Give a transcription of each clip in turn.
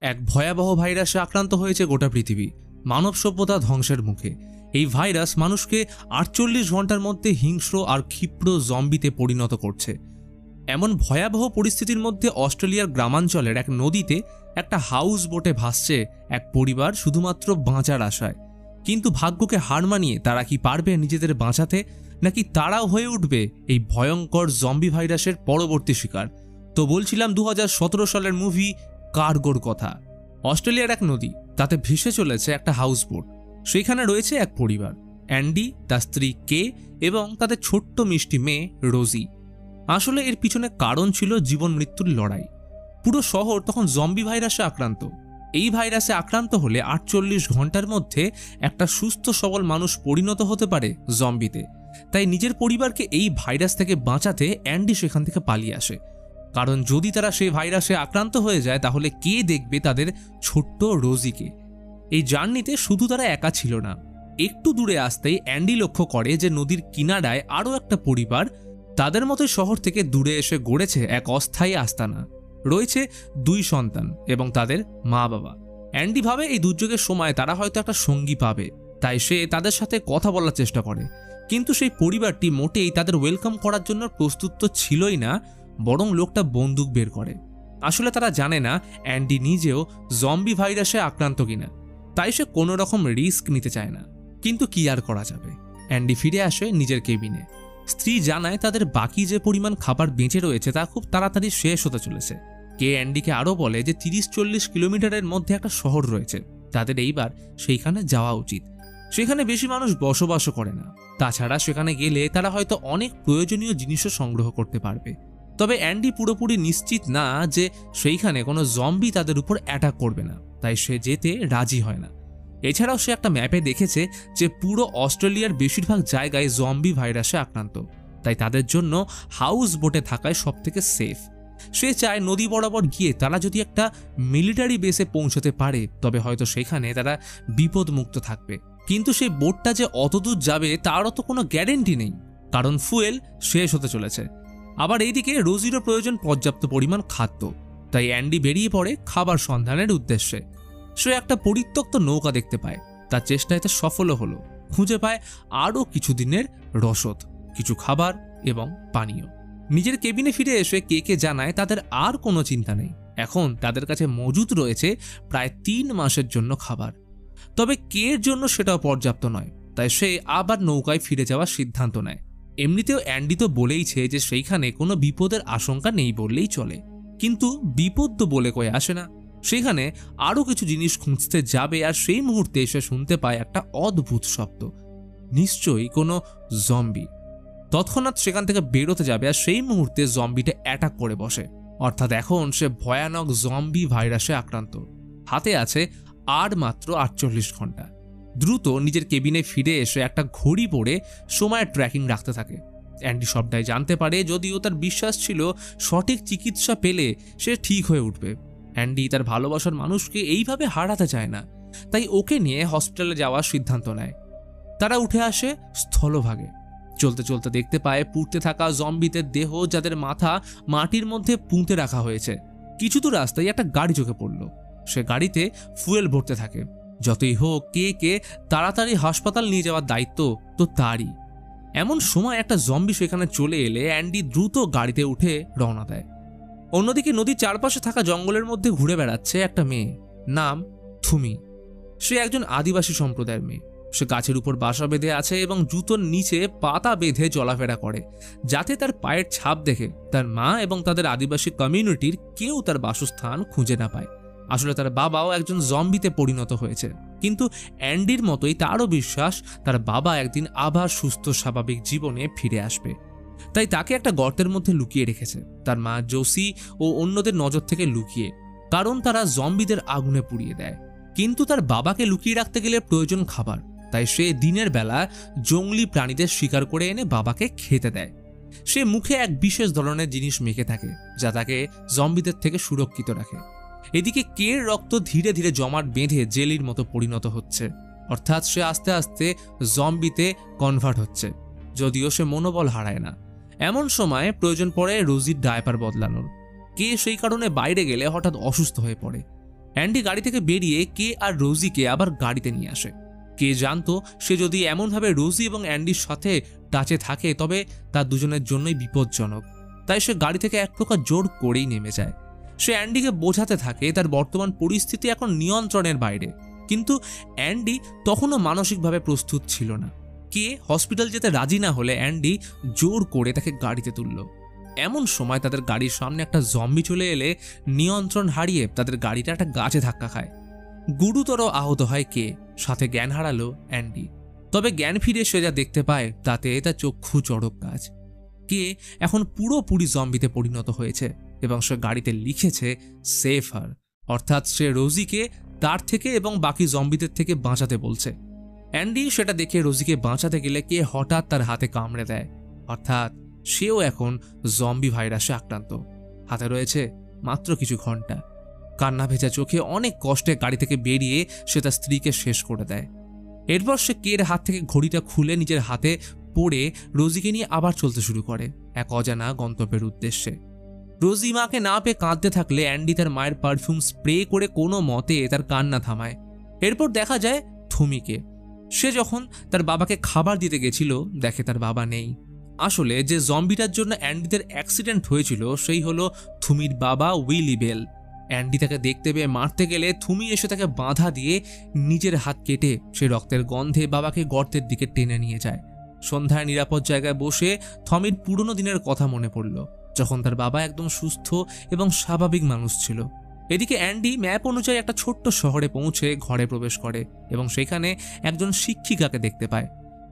এক ভয়াবহ ভাইরাসে আক্রান্ত হয়েছে গোটা পৃথিবী। মানব সভ্যতা ধ্বংসের মুখে। এই ভাইরাস মানুষকে 48 ঘন্টার মধ্যে হিংস্র আর ক্ষিপ্র জম্বিতে পরিণত করছে। এমন ভয়াবহ পরিস্থিতির মধ্যে অস্ট্রেলিয়ার গ্রামাঞ্চলের এক নদীতে একটা হাউস বোটে ভাসছে এক পরিবার শুধুমাত্র বাঁচার আশায়। কিন্তু ভাগ্যকে হার মানিয়ে তারা কি পারবে নিজেদের বাঁচাতে, নাকি তারাও হয়ে উঠবে এই ভয়ঙ্কর জম্বি ভাইরাসের পরবর্তী শিকার? তো বলছিলাম 2017 সালের মুভি কার্গোর কথা। অস্ট্রেলিয়ার এক নদী, তাতে ভেসে চলেছে একটা হাউস বোট। সেখানে রয়েছে এক পরিবার, অ্যান্ডি, তার স্ত্রী কে এবং তাদের ছোট্ট মিষ্টি মেয়ে রোজি। আসলে এর পিছনে কারণ ছিল জীবন মৃত্যুর লড়াই। পুরো শহর তখন জম্বি ভাইরাসে আক্রান্ত। এই ভাইরাসে আক্রান্ত হলে 48 ঘন্টার মধ্যে একটা সুস্থ সবল মানুষ পরিণত হতে পারে জম্বিতে। তাই নিজের পরিবারকে এই ভাইরাস থেকে বাঁচাতে অ্যান্ডি সেখান থেকে পালিয়ে আসে। কারণ যদি তারা সেই ভাইরাসে আক্রান্ত হয়ে যায় তাহলে কে দেখবে তাদের ছোট্ট রোজিকে? এই জার্নিতে শুধু তারা একা ছিল না। একটু দূরে আসতেই অ্যান্ডি লক্ষ্য করে যে নদীর কিনারায় আরও একটা পরিবার তাদের মতোই শহর থেকে দূরে এসে গড়েছে এক অস্থায়ী আস্তানা। রয়েছে 2 সন্তান এবং তাদের মা বাবা। অ্যান্ডি ভাবে এই দুর্যোগের সময় তারা হয়তো একটা সঙ্গী পাবে, তাই সে তাদের সাথে কথা বলার চেষ্টা করে। কিন্তু সেই পরিবারটি মোটেই তাদের ওয়েলকাম করার জন্য প্রস্তুত তো ছিলই না, বরং লোকটা বন্দুক বের করে। আসলে তারা জানে না অ্যান্ডি নিজেও জম্বি ভাইরাসে আক্রান্ত কিনা, তাই সে কোনো রকম রিস্ক নিতে চায় না। কিন্তু কি আর করা যাবে, অ্যান্ডি ফিরে আসে নিজের কেবিনে। স্ত্রী জানায় তাদের বাকি যে পরিমাণ খাবার বেঁচে রয়েছে তা খুব তাড়াতাড়ি শেষ হতে চলেছে। কে অ্যান্ডিকে আরও বলে যে 30-40 কিলোমিটারের মধ্যে একটা শহর রয়েছে, তাদের এইবার সেইখানে যাওয়া উচিত। সেখানে বেশি মানুষ বসবাসও করে না। তাছাড়া সেখানে গেলে তারা হয়তো অনেক প্রয়োজনীয় জিনিসও সংগ্রহ করতে পারবে। তবে অ্যান্ডি পুরোপুরি নিশ্চিত না যে সেইখানে কোনো জম্বি তাদের উপর অ্যাটাক করবে না, তাই সে যেতে রাজি হয় না। এছাড়াও সে একটা ম্যাপে দেখেছে যে পুরো অস্ট্রেলিয়ার বেশিরভাগ জায়গায় জম্বি ভাইরাসে আক্রান্ত, তাই তাদের জন্য হাউস বোটে থাকায় সবথেকে সেফ। সে চায় নদী বরাবর গিয়ে তারা যদি একটা মিলিটারি বেসে পৌঁছতে পারে তবে হয়তো সেখানে তারা বিপদমুক্ত থাকবে। কিন্তু সেই বোটটা যে অতদূর যাবে তারও তো কোনো গ্যারেন্টি নেই, কারণ ফুয়েল শেষ হতে চলেছে। আবার এইদিকে রোজিরও প্রয়োজন পর্যাপ্ত পরিমাণ খাদ্য, তাই অ্যান্ডি বেরিয়ে পড়ে খাবার সন্ধানের উদ্দেশ্যে। সে একটা পরিত্যক্ত নৌকা দেখতে পায়, তার চেষ্টায় তা সফলও হলো। খুঁজে পায় আরও কিছুদিনের রসদ, কিছু খাবার এবং পানীয়। নিজের কেবিনে ফিরে এসে কে জানায় তাদের আর কোনো চিন্তা নেই, এখন তাদের কাছে মজুদ রয়েছে প্রায় 3 মাসের জন্য খাবার। তবে কের জন্য সেটাও পর্যাপ্ত নয়, তাই সে আবার নৌকায় ফিরে যাওয়ার সিদ্ধান্ত নেয়। এমনিতেও অ্যান্ডি তো বলেইছে যে সেইখানে কোনো বিপদের আশঙ্কা নেই বললেই চলে, কিন্তু বিপদ তো বলে কয়ে আসে না। সেখানে আরও কিছু জিনিস খুঁজতে যাবে আর সেই মুহূর্তে এসে শুনতে পায় একটা অদ্ভুত শব্দ, নিশ্চয়ই কোনো জম্বি। তৎক্ষণাৎ সেখান থেকে বেরোতে যাবে আর সেই মুহূর্তে জম্বিটা অ্যাটাক করে বসে। অর্থাৎ এখন সে ভয়ানক জম্বি ভাইরাসে আক্রান্ত। হাতে আছে আর মাত্র 48 ঘন্টা। দ্রুত নিজের কেবিনে ফিরে এসে একটা ঘড়ি পরে সময়ের ট্র্যাকিং রাখতে থাকে। অ্যান্ডি সবটাই জানতে পারে, যদিও তার বিশ্বাস ছিল সঠিক চিকিৎসা পেলে সে ঠিক হয়ে উঠবে। অ্যান্ডি তার ভালোবাসার মানুষকে এইভাবে হারাতে চায় না, তাই ওকে নিয়ে হসপিটালে যাওয়ার সিদ্ধান্ত নেয়। তারা উঠে আসে স্থলভাগে। চলতে চলতে দেখতে পায় পুড়তে থাকা জম্বিদের দেহ, যাদের মাথা মাটির মধ্যে পুঁতে রাখা হয়েছে। কিছু দূর রাস্তায় একটা গাড়ি চোখে পড়ল। সে গাড়িতে ফুয়েল ভরতে থাকে। যতই হোক কে তাড়াতাড়ি হাসপাতাল নিয়ে যাওয়ার দায়িত্ব তো তারই। এমন সময় একটা জম্বি সেখানে চলে এলে অ্যান্ডি দ্রুত গাড়িতে উঠে রওনা দেয়। অন্যদিকে নদীর চারপাশে থাকা জঙ্গলের মধ্যে ঘুরে বেড়াচ্ছে একটা মেয়ে, নাম থুমি। সে একজন আদিবাসী সম্প্রদায়ের মেয়ে। সে গাছের উপর বাসা বেঁধে আছে এবং জুতোর নিচে পাতা বেঁধে চলাফেরা করে, যাতে তার পায়ের ছাপ দেখে তার মা এবং তাদের আদিবাসী কমিউনিটির কেউ তার বাসস্থান খুঁজে না পায়। আসলে তার বাবাও একজন জম্বিতে পরিণত হয়েছে, কিন্তু অ্যান্ডির মতোই তারও বিশ্বাস তার বাবা একদিন আবার সুস্থ স্বাভাবিক জীবনে ফিরে আসবে। তাই তাকে একটা গর্তের মধ্যে লুকিয়ে রেখেছে, তার মা জোসি ও অন্যদের নজর থেকে লুকিয়ে, কারণ তারা জম্বিদের আগুনে পুড়িয়ে দেয়। কিন্তু তার বাবাকে লুকিয়ে রাখতে গেলে প্রয়োজন খাবার, তাই সে দিনের বেলা জঙ্গলি প্রাণীদের শিকার করে এনে বাবাকে খেতে দেয়। সে মুখে এক বিশেষ ধরনের জিনিস মেখে থাকে যা তাকে জম্বিদের থেকে সুরক্ষিত রাখে। এদিকে কের রক্ত ধীরে ধীরে জমাট বেঁধে জেলির মতো পরিণত হচ্ছে, অর্থাৎ সে আস্তে আস্তে জম্বিতে কনভার্ট হচ্ছে, যদিও সে মনোবল হারায় না। এমন সময় প্রয়োজন পড়ে রোজির ডায়পার বদলানোর। কে সেই কারণে বাইরে গেলে হঠাৎ অসুস্থ হয়ে পড়ে। অ্যান্ডি গাড়ি থেকে বেরিয়ে কে আর রোজিকে আবার গাড়িতে নিয়ে আসে। কে জানতো সে যদি এমনভাবে রোজি এবং অ্যান্ডির সাথে টাচে থাকে তবে তার দুজনের জন্যই বিপজ্জনক। তাই সে গাড়ি থেকে এক প্রকার জোর করেই নেমে যায়। সে অ্যান্ডিকে বোঝাতে থাকে তার বর্তমান পরিস্থিতি এখন নিয়ন্ত্রণের বাইরে, কিন্তু অ্যান্ডি তখনও মানসিকভাবে প্রস্তুত ছিল না। কে হসপিটাল যেতে রাজি না হলে অ্যান্ডি জোর করে তাকে গাড়িতে তুলল। এমন সময় তাদের গাড়ির সামনে একটা জম্বি চলে এলে নিয়ন্ত্রণ হারিয়ে তাদের গাড়িটা একটা গাছে ধাক্কা খায়। গুরুতর আহত হয় কে, সাথে জ্ঞান হারালো অ্যান্ডি। তবে জ্ঞান ফিরে সে যা দেখতে পায় তাতে তার চক্ষু চড়ক গাছ। কে এখন পুরোপুরি জম্বিতে পরিণত হয়েছে এবং সে গাড়িতে লিখেছে সেভ হার, অর্থাৎ সে রোজিকে তার থেকে এবং বাকি জম্বিদের থেকে বাঁচাতে বলছে। অ্যান্ডি সেটা দেখে রোজিকে বাঁচাতে গেলে কে হঠাৎ তার হাতে কামড়ে দেয়, অর্থাৎ সেও এখন জম্বি ভাইরাসে আক্রান্ত। হাতে রয়েছে মাত্র কিছু ঘন্টা। কান্না ভেজা চোখে অনেক কষ্টে গাড়ি থেকে বেরিয়ে সে তার স্ত্রীকে শেষ করে দেয়। এরপর সে কের হাত থেকে ঘড়িটা খুলে নিজের হাতে পরে রোজিকে নিয়ে আবার চলতে শুরু করে এক অজানা গন্তব্যের উদ্দেশ্যে। রোজি মাকে না পেয়ে কাঁদতে থাকলে অ্যান্ডি তার মায়ের পারফিউম স্প্রে করে কোনো মতে তার কান্না থামায়। এরপর দেখা যায় থুমিকে। সে যখন তার বাবাকে খাবার দিতে গেছিল দেখে তার বাবা নেই। আসলে যে জম্বিটার জন্য অ্যান্ডিদের অ্যাক্সিডেন্ট হয়েছিল সেই হলো থুমির বাবা উইলি বেল। অ্যান্ডি তাকে দেখতে পেয়ে মারতে গেলে থুমি এসে তাকে বাধা দিয়ে নিজের হাত কেটে সে রক্তের গন্ধে বাবাকে গর্তের দিকে টেনে নিয়ে যায়। সন্ধ্যায় নিরাপদ জায়গায় বসে থমির পুরনো দিনের কথা মনে পড়ল, যখন তার বাবা একদম সুস্থ এবং স্বাভাবিক মানুষ ছিল। এদিকে অ্যান্ডি ম্যাপ অনুযায়ী একটা ছোট্ট শহরে পৌঁছে ঘরে প্রবেশ করে এবং সেখানে একজন শিক্ষিকাকে দেখতে পায়।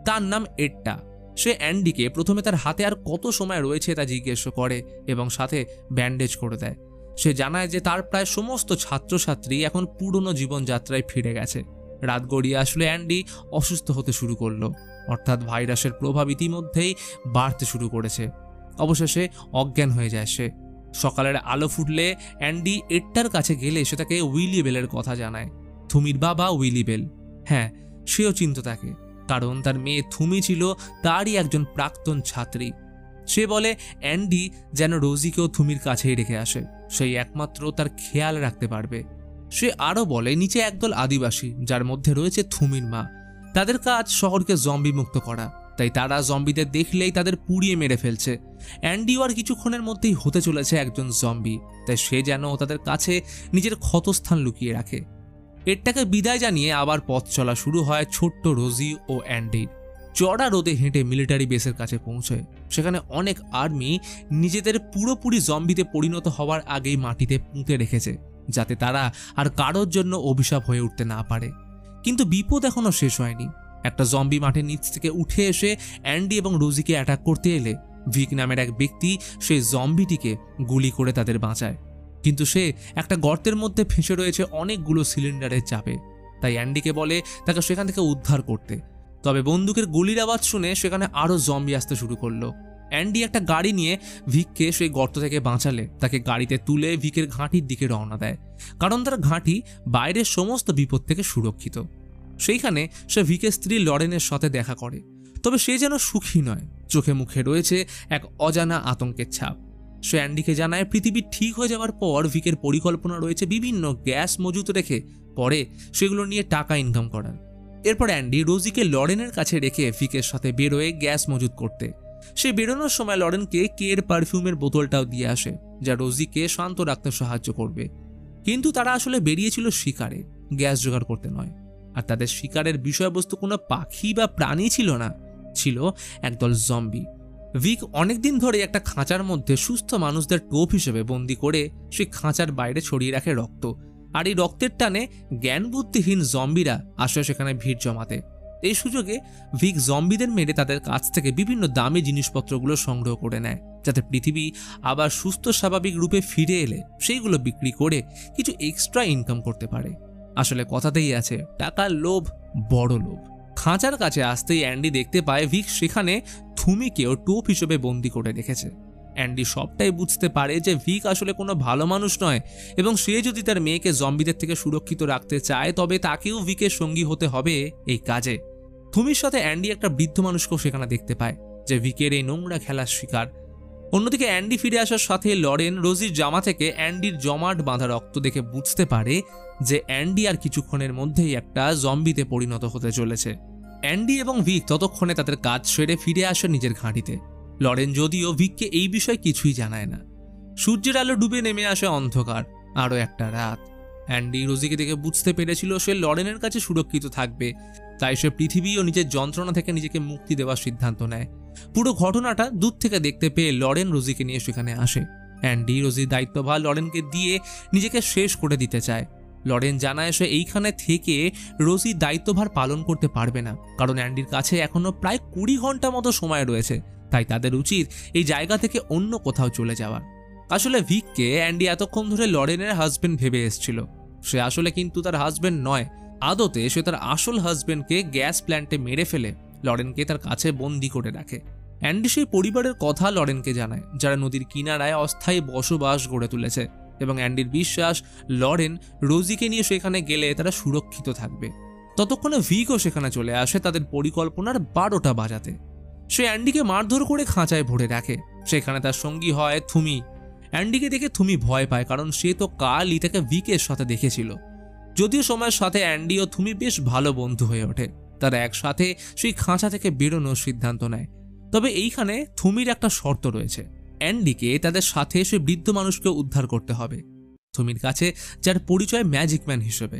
তার নাম এড্ডা। সে অ্যান্ডিকে প্রথমে তার হাতে আর কত সময় রয়েছে তা জিজ্ঞেস করে এবং সাথে ব্যান্ডেজ করে দেয়। সে জানায় যে তার প্রায় সমস্ত ছাত্রছাত্রী এখন পুরনো জীবনযাত্রায় ফিরে গেছে। রাত গড়িয়ে আসলে অ্যান্ডি অসুস্থ হতে শুরু করলো, অর্থাৎ ভাইরাসের প্রভাব ইতিমধ্যেই বাড়তে শুরু করেছে। অবশেষে অজ্ঞান হয়ে যায় সে। সকালের আলো ফুটলে অ্যান্ডি এড্ডার কাছে গেলে সে তাকে উইলি বেলের কথা জানায়। থুমির বাবা উইলি বেল। হ্যাঁ, সেও চিনত তাকে, কারণ তার মেয়ে থুমি ছিল তারই একজন প্রাক্তন ছাত্রী। সে বলে অ্যান্ডি যেন রোজিকেও থুমির কাছেই রেখে আসে, সেই একমাত্র তার খেয়াল রাখতে পারবে। সে আরও বলে নিচে একদল আদিবাসী, যার মধ্যে রয়েছে থুমির মা, তাদের কাজ শহরকে জম্বি মুক্ত করা, তাই তারা জম্বিদের দেখলেই তাদের পুড়িয়ে মেরে ফেলছে। অ্যান্ডিও আর কিছুক্ষণের মধ্যেই হতে চলেছে একজন জম্বি, তাই সে যেন তাদের কাছে নিজের ক্ষতস্থান লুকিয়ে রাখে। এরটাকে বিদায় জানিয়ে আবার পথ চলা শুরু হয় ছোট্ট রোজি ও অ্যান্ডির। চড়া রোদে হেঁটে মিলিটারি বেসের কাছে পৌঁছয়। সেখানে অনেক আর্মি নিজেদের পুরোপুরি জম্বিতে পরিণত হওয়ার আগেই মাটিতে পুঁতে রেখেছে, যাতে তারা আর কারোর জন্য অভিশাপ হয়ে উঠতে না পারে। কিন্তু বিপদ এখনো শেষ হয়নি। একটা জম্বি মাঠের নিচ থেকে উঠে এসে অ্যান্ডি এবং রোজিকে অ্যাটাক করতে এলে ভিক নামের এক ব্যক্তি সেই জম্বিটিকে গুলি করে তাদের বাঁচায়। কিন্তু সে একটা গর্তের মধ্যে ফেঁসে রয়েছে অনেকগুলো সিলিন্ডারের চাপে, তাই অ্যান্ডিকে বলে তাকে সেখান থেকে উদ্ধার করতে। তবে বন্দুকের গুলির আওয়াজ শুনে সেখানে আরও জম্বি আসতে শুরু করলো। অ্যান্ডি একটা গাড়ি নিয়ে ভিককে সেই গর্ত থেকে বাঁচালে তাকে গাড়িতে তুলে ভিকের ঘাঁটির দিকে রওনা দেয়, কারণ তার ঘাঁটি বাইরের সমস্ত বিপদ থেকে সুরক্ষিত। সেইখানে সে ভিকের স্ত্রী লরেনের সাথে দেখা করে, তবে সে যেন সুখী নয়। চোখে মুখে রয়েছে এক অজানা আতঙ্কের ছাপ। সে অ্যান্ডিকে জানায় পৃথিবী ঠিক হয়ে যাওয়ার পর ভিকের পরিকল্পনা রয়েছে বিভিন্ন গ্যাস মজুত রেখে পরে সেগুলো নিয়ে টাকা ইনকাম করার। এরপর অ্যান্ডি রোজিকে লরেনের কাছে রেখে ভিকের সাথে বেরোয় গ্যাস মজুত করতে। সে বেরোনোর সময় লরেনকে কের পারফিউমের বোতলটাও দিয়ে আসে, যা রোজিকে শান্ত রাখতে সাহায্য করবে। কিন্তু তারা আসলে বেরিয়েছিল শিকারে, গ্যাস জোগাড় করতে নয়। আর তাদের শিকারের বিষয়বস্তু কোনো পাখি বা প্রাণী ছিল না, ছিল একদল জম্বি। ভিক অনেকদিন ধরে একটা খাঁচার মধ্যে সুস্থ মানুষদের টোপ হিসেবে বন্দি করে সেই খাঁচার বাইরে ছড়িয়ে রাখে রক্ত। আর এই রক্তের টানে জ্ঞান বুদ্ধিহীন জম্বিরা আসে সেখানে ভিড় জমাতে। এই সুযোগে ভিক জম্বিদের মেরে তাদের কাছ থেকে বিভিন্ন দামি জিনিসপত্রগুলো সংগ্রহ করে নেয়, যাতে পৃথিবী আবার সুস্থ স্বাভাবিক রূপে ফিরে এলে সেইগুলো বিক্রি করে কিছু এক্সট্রা ইনকাম করতে পারে। আসলে কথাতেই আছে, টাকার লোভ বড় লোভ। খাঁচার কাছে আসতেই অ্যান্ডি দেখতে পায় ভিক সেখানে থুমিকেও টোপ হিসেবে বন্দি করে রেখেছে। অ্যান্ডি সবটাই বুঝতে পারে যে ভিক আসলে কোনো ভালো মানুষ নয় এবং সে যদি তার মেয়েকে জম্বিদের থেকে সুরক্ষিত রাখতে চায় তবে তাকেও ভিকের সঙ্গী হতে হবে এই কাজে। থুমির সাথে অ্যান্ডি একটা বৃদ্ধ মানুষকেও সেখানে দেখতে পায়, যে ভিকের এই নোংরা খেলার শিকার। অন্যদিকে অ্যান্ডি ফিরে আসার সাথে লরেন রোজির জামা থেকে অ্যান্ডির জমাট বাঁধা রক্ত দেখে বুঝতে পারে যে অ্যান্ডি আর কিছুক্ষণের মধ্যেই একটা জম্বিতে পরিণত হতে চলেছে। অ্যান্ডি এবং ভিক ততক্ষণে তাদের কাজ সেরে ফিরে আসে নিজের ঘাঁটিতে। লরেন যদিও ভিককে এই বিষয়ে কিছুই জানায় না। সূর্যের আলো ডুবে নেমে আসে অন্ধকার, আরও একটা রাত। অ্যান্ডি রোজিকে দেখে বুঝতে পেরেছিল সে লরেনের কাছে সুরক্ষিত থাকবে, তাই সে পৃথিবী ও নিজের যন্ত্রণা থেকে নিজেকে মুক্তি দেওয়ার সিদ্ধান্ত নেয়। পুরো ঘটনাটা দূর থেকে দেখতে পেয়ে লরেন রোজিকে নিয়ে সেখানে আসে। অ্যান্ডি রোজির দায়িত্বভার লরেনকে দিয়ে নিজেকে শেষ করে দিতে চায়। লরেন জানায় সে এইখানে থেকে রোজির দায়িত্বভার পালন করতে পারবে না, কারণ অ্যান্ডির কাছে এখনো প্রায় 20 ঘন্টা মতো সময় রয়েছে, তাই তাদের উচিত এই জায়গা থেকে অন্য কোথাও চলে যাওয়ার। আসলে ভিককে অ্যান্ডি এতক্ষণ ধরে লরেনের হাজবেন্ড ভেবে এসেছিল। সে আসলে কিন্তু তার হাজবেন্ড নয়। আদতে সে তার আসল হাজবেন্ডকে গ্যাস প্ল্যান্টে মেরে ফেলে লরেনকে তার কাছে বন্দি করে রাখে। অ্যান্ডি সেই পরিবারের কথা লরেনকে জানায়, যারা নদীর কিনারায় অস্থায়ী বসবাস গড়ে তুলেছে, এবং অ্যান্ডির বিশ্বাস লরেন রোজিকে নিয়ে সেখানে গেলে তারা সুরক্ষিত থাকবে। ততক্ষণে ভিকও সেখানে চলে আসে তাদের পরিকল্পনার 12টা বাজাতে। সে অ্যান্ডিকে মারধর করে খাঁচায় ভরে রাখে। সেখানে তার সঙ্গী হয় থুমি। অ্যান্ডিকে দেখে থুমি ভয় পায়, কারণ সে তো কালই তাকে ভিকের সাথে দেখেছিল। যদিও সময়ের সাথে অ্যান্ডি ও থুমি বেশ ভালো বন্ধু হয়ে ওঠে। তারা একসাথে সেই খাঁচা থেকে বেরোনোর সিদ্ধান্ত নেয়। তবে এইখানে থুমির একটা শর্ত রয়েছে, অ্যান্ডিকে তাদের সাথে সে বৃদ্ধ মানুষকে উদ্ধার করতে হবে, থুমির কাছে যার পরিচয় ম্যাজিক ম্যান হিসেবে।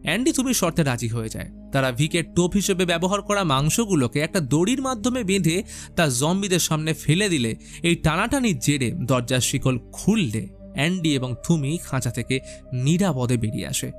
অ্যান্ডি থুমির শর্তে রাজি হয়ে যায়। তারা ভিকের টোপ হিসেবে ব্যবহার করা মাংসগুলোকে একটা দড়ির মাধ্যমে বেঁধে তা জম্বিদের সামনে ফেলে দিলে এই টানাটানির জেরে দরজার শিকল খুললে অ্যান্ডি এবং থুমি খাঁচা থেকে নিরাপদে বেরিয়ে আসে।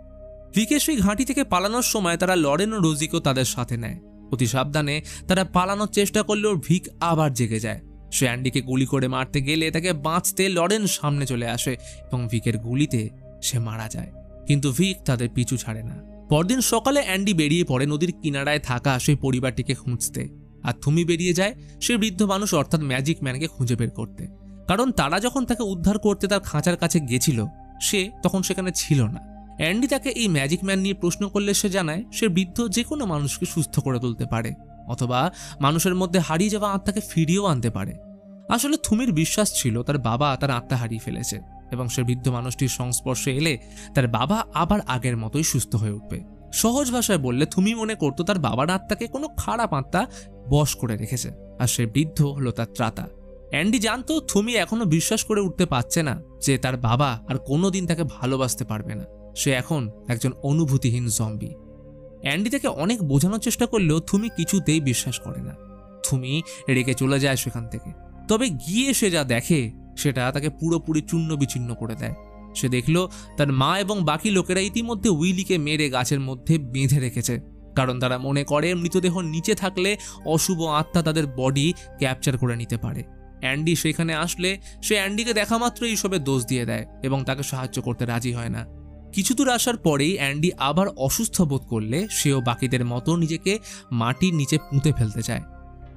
ভিকের সেই ঘাঁটি থেকে পালানোর সময় তারা লরেন ও রোজিকেও তাদের সাথে নেয়। অতি সাবধানে তারা পালানোর চেষ্টা করলেও ভিক আবার জেগে যায়। সে অ্যান্ডিকে গুলি করে মারতে গেলে তাকে বাঁচতে লরেন সামনে চলে আসে এবং ভিকের গুলিতে সে মারা যায়, কিন্তু ভিক তাদের পিছু ছাড়ে না। পরদিন সকালে অ্যান্ডি বেরিয়ে পড়ে নদীর কিনারায় থাকা সেই পরিবারটিকে খুঁজতে, আর থুমি বেরিয়ে যায় সে বৃদ্ধ মানুষ অর্থাৎ ম্যাজিক ম্যানকে খুঁজে বের করতে, কারণ তারা যখন তাকে উদ্ধার করতে তার খাঁচার কাছে গেছিল সে তখন সেখানে ছিল না। অ্যান্ডি তাকে এই ম্যাজিক ম্যান নিয়ে প্রশ্ন করলে সে জানায় সে বৃদ্ধ যে কোনো মানুষকে সুস্থ করে তুলতে পারে, অথবা মানুষের মধ্যে হারিয়ে যাওয়া আত্মাকে ফিরিয়েও আনতে পারে। আসলে থুমির বিশ্বাস ছিল তার বাবা তার আত্মা হারিয়ে ফেলেছে, এবং সে বৃদ্ধ মানুষটির সংস্পর্শে এলে তার বাবা আবার আগের মতোই সুস্থ হয়ে উঠবে। সহজ ভাষায় বললে থুমি মনে করতো তার বাবার আত্মাকে কোনো খারাপ আত্মা বশ করে রেখেছে, আর সে বৃদ্ধ হলো তার ত্রাতা। অ্যান্ডি জানতো থুমি এখনো বিশ্বাস করে উঠতে পারছে না যে তার বাবা আর কোনোদিন তাকে ভালোবাসতে পারবে না। সে এখন একজন অনুভূতিহীন জম্বি। অ্যান্ডি তাকে অনেক বোঝানোর চেষ্টা করলেও থুমি কিছুতেই বিশ্বাস করে না। থুমি রেগে চলে যায় সেখান থেকে। তবে গিয়ে সে যা দেখে সেটা তাকে পুরোপুরি চূর্ণ বিচ্ছিন্ন করে দেয়। সে দেখল তার মা এবং বাকি লোকেরা ইতিমধ্যে উইলিকে মেরে গাছের মধ্যে বেঁধে রেখেছে, কারণ তারা মনে করে মৃতদেহ নিচে থাকলে অশুভ আত্মা তাদের বডি ক্যাপচার করে নিতে পারে। অ্যান্ডি সেখানে আসলে সে অ্যান্ডিকে দেখা মাত্র এইসবের দোষ দিয়ে দেয় এবং তাকে সাহায্য করতে রাজি হয় না। কিছু দূর আসার পরেই অ্যান্ডি আবার অসুস্থ বোধ করলে সেও বাকিদের মতো নিজেকে মাটির নিচে পুঁতে ফেলতে চায়।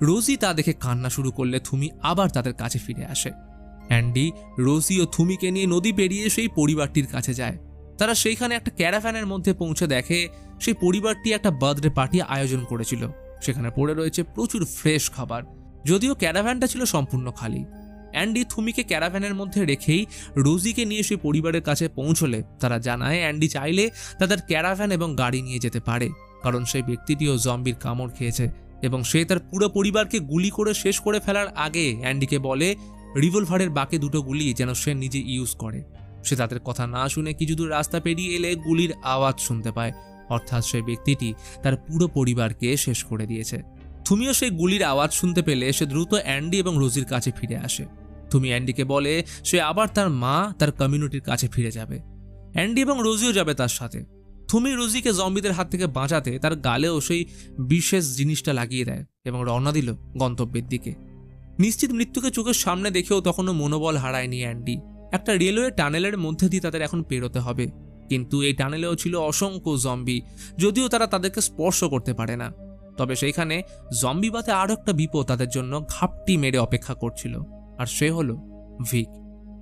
রোজি তা দেখে কান্না শুরু করলে থুমি আবার তাদের কাছে ফিরে আসে। অ্যান্ডি রোজি ও থুমিকে নিয়ে নদী পেরিয়ে সেই পরিবারটির কাছে যায়। তারা সেইখানে একটা ক্যারাভ্যানের মধ্যে পৌঁছে দেখে সেই পরিবারটি একটা বার্থডে পার্টি আয়োজন করেছিল। সেখানে পড়ে রয়েছে প্রচুর ফ্রেশ খাবার, যদিও ক্যারাভ্যানটা ছিল সম্পূর্ণ খালি। অ্যান্ডি থুমিকে ক্যারাভ্যানের মধ্যে রেখেই রোজিকে নিয়ে সেই পরিবারের কাছে পৌঁছলে তারা জানায় অ্যান্ডি চাইলে তাদের ক্যারাভ্যান এবং গাড়ি নিয়ে যেতে পারে, কারণ সেই ব্যক্তিটিও জম্বির কামড় খেয়েছে এবং সে তার পুরো পরিবারকে গুলি করে শেষ করে ফেলার আগে অ্যান্ডিকে বলে রিভলভারের বাকি দুটো গুলি যেন সে নিজে ইউজ করে। সে তাদের কথা না শুনে কিছু দূর রাস্তা পেরিয়ে এলে গুলির আওয়াজ শুনতে পায়, অর্থাৎ সেই ব্যক্তিটি তার পুরো পরিবারকে শেষ করে দিয়েছে। থুমিও সেই গুলির আওয়াজ শুনতে পেলে সে দ্রুত অ্যান্ডি এবং রোজির কাছে ফিরে আসে। থুমি অ্যান্ডিকে বলে সে আবার তার মা তার কমিউনিটির কাছে ফিরে যাবে। অ্যান্ডি এবং রোজিও যাবে তার সাথে। থুমি রোজিকে জম্বিদের হাত থেকে বাঁচাতে তার গালেও সেই বিশেষ জিনিসটা লাগিয়ে দেয় এবং রওনা দিল গন্তব্যের দিকে। নিশ্চিত মৃত্যুকে চোখের সামনে দেখেও তখনও মনোবল হারায়নি অ্যান্ডি। একটা রেলওয়ে টানেলের মধ্যে দিয়ে তাদের এখন পেরোতে হবে, কিন্তু এই টানেলেও ছিল অসংখ্য জম্বি, যদিও তারা তাদেরকে স্পর্শ করতে পারে না। তবে সেইখানে জম্বিবাতে আরও একটা বিপদ তাদের জন্য ঘাপটি মেরে অপেক্ষা করছিল, আর সে হলো ভিক।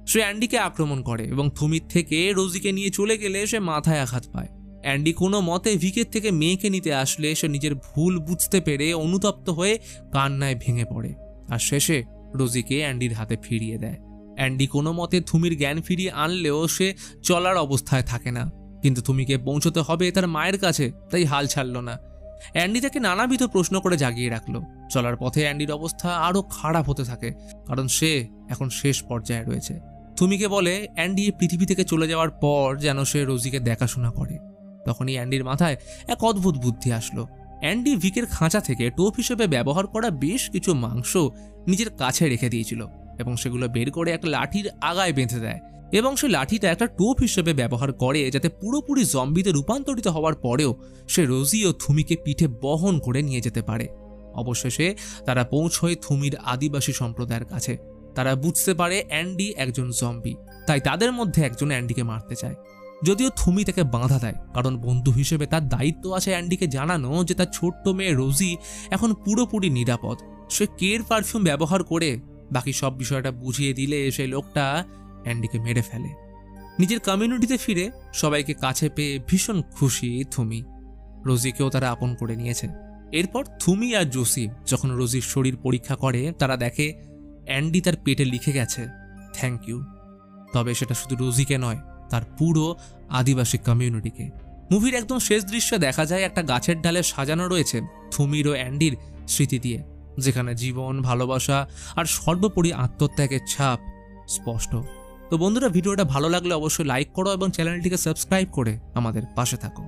সে অ্যান্ডিকে আক্রমণ করে এবং থুমির থেকে রোজিকে নিয়ে চলে গেলে সে মাথায় আঘাত পায়। অ্যান্ডি কোনো মতে ভিকের থেকে মেয়েকে নিতে আসলে সে নিজের ভুল বুঝতে পেরে অনুতপ্ত হয়ে কান্নায় ভেঙে পড়ে, আর শেষে রোজিকে অ্যান্ডির হাতে ফিরিয়ে দেয়। অ্যান্ডি কোনো মতে থুমির জ্ঞান ফিরিয়ে আনলেও সে চলার অবস্থায় থাকে না, কিন্তু থুমিকে পৌঁছতে হবে তার মায়ের কাছে, তাই হাল ছাড়ল না। অ্যান্ডি তাকে নানাবিধ প্রশ্ন করে জাগিয়ে রাখলো। চলার পথে অ্যান্ডির অবস্থা আরও খারাপ হতে থাকে, কারণ সে এখন শেষ পর্যায়ে রয়েছে। থুমিকে বলে অ্যান্ডি পৃথিবী থেকে চলে যাওয়ার পর যেন সে রোজিকে দেখাশোনা করে। তখনই অ্যান্ডির মাথায় এক অদ্ভুত বুদ্ধি আসলো। অ্যান্ডি ভিকের খাঁচা থেকে টোপ হিসেবে ব্যবহার করা বেশ কিছু মাংস নিজের কাছে রেখে দিয়েছিল এবং সেগুলো বের করে একটা লাঠির আগায় বেঁধে দেয় এবং সে লাঠিটা একটা টোপ হিসেবে ব্যবহার করে, যাতে পুরোপুরি জম্বিতে রূপান্তরিত হওয়ার পরেও সে রোজি ও থুমিকে পিঠে বহন করে নিয়ে যেতে পারে। অবশেষে তারা পৌঁছয় থুমির আদিবাসী সম্প্রদায়ের কাছে। তারা বুঝতে পারে অ্যান্ডি একজন জম্বি, তাই তাদের মধ্যে একজন অ্যান্ডিকে মারতে চায়। যদিও থুমি তাকে বাধা দেয়, কারণ বন্ধু হিসেবে তার দায়িত্ব আছে অ্যান্ডিকে জানানো যে তার ছোট্ট মেয়ে রোজি এখন পুরোপুরি নিরাপদ। সে কের পারফিউম ব্যবহার করে বাকি সব বিষয়টা বুঝিয়ে দিলে সেই লোকটা অ্যান্ডিকে মেরে ফেলে। নিজের কমিউনিটিতে ফিরে সবাইকে কাছে পেয়ে ভীষণ খুশি থুমি। রোজিকেও তারা আপন করে নিয়েছে। এরপর থুমি আর জোসি যখন রোজির শরীর পরীক্ষা করে, তারা দেখে অ্যান্ডি তার পেটে লিখে গেছে থ্যাংক ইউ। তবে সেটা শুধু রোজিকে নয়, তার পুরো আদিবাসী কমিউনিটিকে। মুভির একদম শেষ দৃশ্যে দেখা যায় একটা গাছের ডালে সাজানো রয়েছে থুমির ও অ্যান্ডির স্মৃতি দিয়ে, যেখানে জীবন, ভালোবাসা আর সর্বোপরি আত্মত্যাগের ছাপ স্পষ্ট। তো বন্ধুরা, ভিডিওটা ভালো লাগলে অবশ্যই লাইক করো এবং চ্যানেলটিকে সাবস্ক্রাইব করে আমাদের পাশে থাকো।